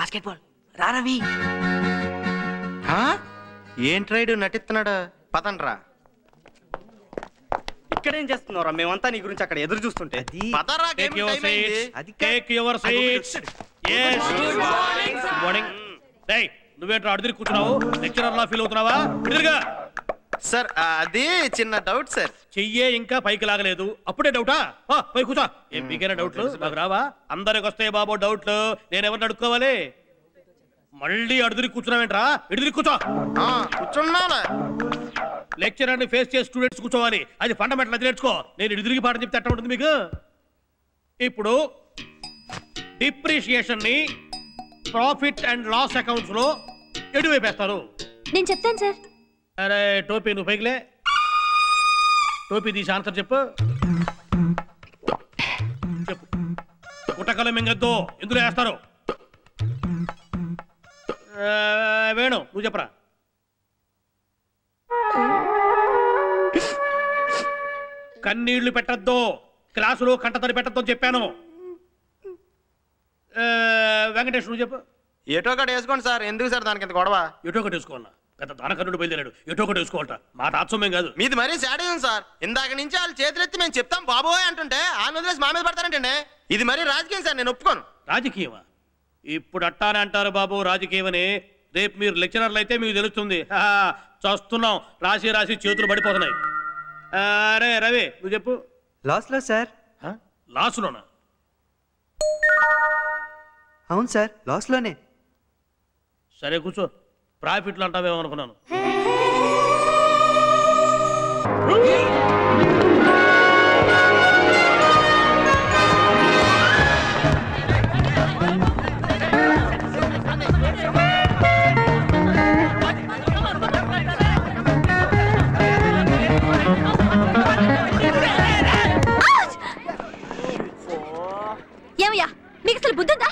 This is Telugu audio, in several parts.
బాస్కెట్బాల్ రా రవి. ఏంట్రైడు నటిస్తున్నాడు? పదండ్రా. ఇక్కడేం చేస్తున్నారా? మేమంతా నీ గురించి అక్కడ ఎదురు చూస్తుంటే. నువ్వేంట్రా అడిదిరి కూర్చున్నావు? లెక్చరర్ లా ఫీల్ అవుతున్నావా? సార్ అది చిన్న డౌట్ సార్. చెయ్యే ఇంకా పైకి లాగలేదు, అప్పుడే డౌటా? పై కూర్చో. ఏం మీకైనా డౌట్లు? నాకు రావా? అందరికి వస్తాయి బాబు డౌట్లు. నేను ఎవరిని అడుక్కోవాలి? మళ్ళీ అడుదిరి కూర్చున్నావేంట్రా? ఎడుదిరి కూర్చో. కూర్చున్నా. లెక్చరర్ ని ఫేస్ చేసి స్టూడెంట్స్ కూర్చోవాలి. అది ఫండమెంటల్, అది నేర్చుకో. నేను ఎడుదిరిగి పాఠం చెప్తే ఎట్లా ఉంటుంది మీకు? ఇప్పుడు డిప్రిషియేషన్ ని ప్రాఫిట్ అండ్ లాస్ అకౌంట్స్ లో ఎటువైపేస్తారు? నేను చెప్తాను సార్. అరే టోపీ నువ్వు పైకిలే. టోపీ తీసి ఆన్సర్ చెప్పు. చెప్పు. పుట్టకల మింగద్దు, ఎందులో వేస్తారు? వేణు నువ్వు చెప్పరా. కన్నీళ్లు పెట్టద్దు, క్లాసులో కంటతడి పెట్టద్దు అని చెప్పాను. వెంకటేష్ నువ్వు చెప్పు. ఎటో ఒకటి వేసుకోండి సార్. ఎందుకు సార్ దానికి ఇంత గొడవ? ఎటో ఒకటి వేసుకోవాలా? పెద్ద దానకర్ణుడు బయలుదేరాడు, ఎటో ఒకటి వేసుకోవాలట. మా తాత్సమ్యం కాదు. మీది మరీ సాడిజం సార్. ఇందాక నుంచి వాళ్ళు చేతులెత్తి మేము చెప్తాం బాబోయ్ అంటుంటే ఆ వదిలేసి మా మీద పడతారంటండి. ఇది మరీ రాజకీయం సార్, నేను ఒప్పుకోను. రాజకీయమా? ఇప్పుడు అట్టానే అంటారు బాబు రాజకీయమని. రేపు మీరు లెక్చరర్లు అయితే మీకు తెలుస్తుంది. చూస్తున్నాం, రాసి రాసి చేతులు పడిపోతున్నాయి. అరే రవి నువ్వు చెప్పు. లాస్లో సార్. లాస్లోనా? అవును సార్, లాస్లోనే. సరే కూర్చో. ప్రాఫిట్లు అంటావేమో అనుకున్నాను. ఏమయ్యా మీకు అసలు బుద్ధుందా?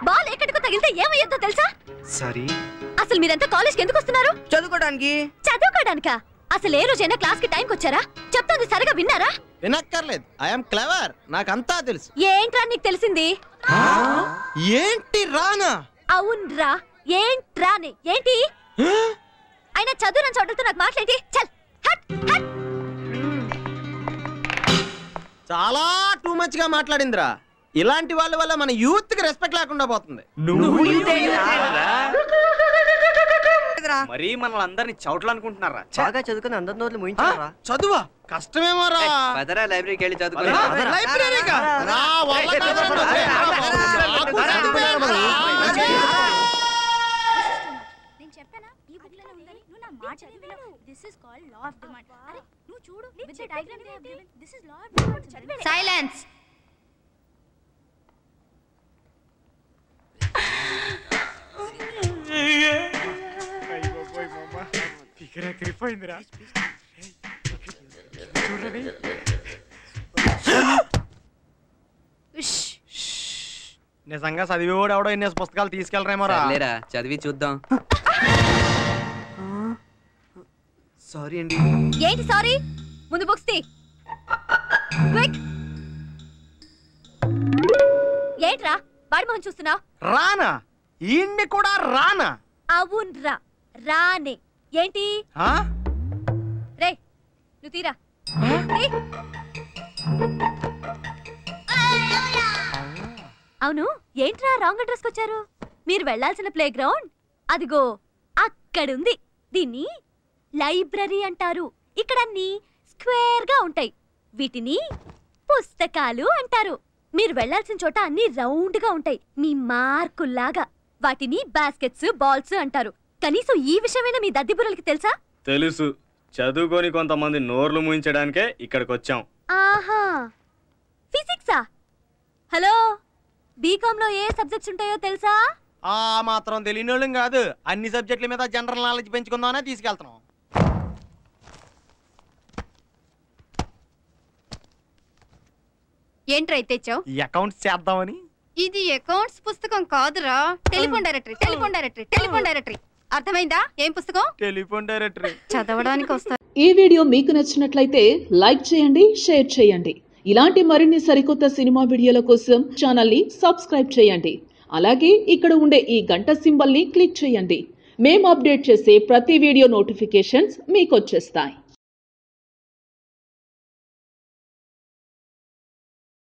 బాల్ ఎక్కడికో తగిలితే ఏమయ్యో తెలుసా? సారీ. అసలు మీరంతా కాలేజ్కి ఎందుకు వస్తున్నారు? చదువుకోవడానికి. చదువుకోవడానికా? అసలు ఏ రోజైనా క్లాస్ కి టైంకి వచ్చారా? చెప్తుంది సరిగా విన్నారా? వినక్కర్లేదు, ఐఎమ్ క్లెవర్, నాకంతా తెలుసు. ఏంట్రా నీకు తెలిసింది? ఏంటి రానా? అవునరా, ఏంట్రాని? ఏంటి అయినా చదువు నన్ను చోటలతో నాకు మాట్లాడి. చల్ హట్ హట్. చాలా టూ మచ్ గా మాట్లాడిందిరా. ఇలాంటి వాళ్ళ వల్ల మన యూత్ కి రెస్పెక్ట్ లేకుండా పోతుంది. మరి మనల్ని అందరినీ చౌట్లు అనుకుంటున్నారా? బాగా చదువుకుని అందరి నోట్లు ముయించారా? చదువా కష్టమేమో రా. పదరా లైబ్రరీకి వెళ్ళి చదువుకో. నేను చెప్పానా ఈ బుక్ లో ఉందని? నువ్వు నా మాట చదివావు. This is called law of demand. అరే నువ్వు చూడు, with the diagram they have given. This is law of demand. చదివే. సైలెన్స్. నిజంగా చదివేవాడు ఎవడో ఎన్ని పుస్తకాలు తీసుకెళ్ళరేమో రా. చదివి చూద్దాం. సారీ అండి. ఏంటి సారీ? ముందు బుక్స్ తీ. క్విక్. ఏంట్రా వాడి మొహం చూస్తున్నావు? రానా? ఈయన్ని కూడా రానా? అవునరా, రానే. ఏంటి రే నువ్వు తీరా. అవును ఏంట్రా రాంగ్ అడ్రస్కి వచ్చారు? మీరు వెళ్లాల్సిన ప్లే గ్రౌండ్ అదిగో అక్కడుంది. దీన్ని లైబ్రరీ అంటారు. ఇక్కడ అన్ని స్క్వేర్ గా ఉంటాయి. వీటిని పుస్తకాలు అంటారు. మీరు వెళ్లాల్సిన చోట అన్ని రౌండ్ గా ఉంటాయి, మీ మార్కుల్లాగా. వాటిని బాస్కెట్స్, బాల్స్ అంటారు. కనీసం ఈ విషయమైనా మీ దద్దిబుర్రలకి తెలుసా? తెలుసు. చదువుకొని కొంతమంది నోర్లు ముయించడానికే ఇక్కడికి వచ్చాం. ఆహా, ఫిజిక్సా? హలో, బీకామ్ లో ఏ సబ్జెక్ట్స్ ఉంటాయో తెలుసా? ఆ మాత్రం తెలియనోళ్ళం కాదు. అన్ని సబ్జెక్టుల మీద జనరల్ నాలెడ్జ్ పెంచుకుందామనే తీసుకెళ్తున్నాం. ఏంట్రా తెచ్చావు? అకౌంట్స్ చేద్దామని. ఇది అకౌంట్స్ పుస్తకం కాదురా, telephone directory. Telephone directory, telephone directory. అర్థమైందా? ఏం పుస్తకం? Telephone directory. చదవడానికి వస్తా. ఈ వీడియో మీకు నచ్చినట్లయితే లైక్ చేయండి, షేర్ చేయండి. ఇలాంటి మరిన్ని సరికొత్త సినిమా వీడియోల కోసం ఛానల్ ని సబ్స్క్రైబ్ చేయండి. అలాగే ఇక్కడ ఉండే ఈ గంట సింబల్ని క్లిక్ చేయండి. మేము అప్డేట్ చేసే ప్రతి వీడియో నోటిఫికేషన్స్ మీకు వచ్చేస్తాయి.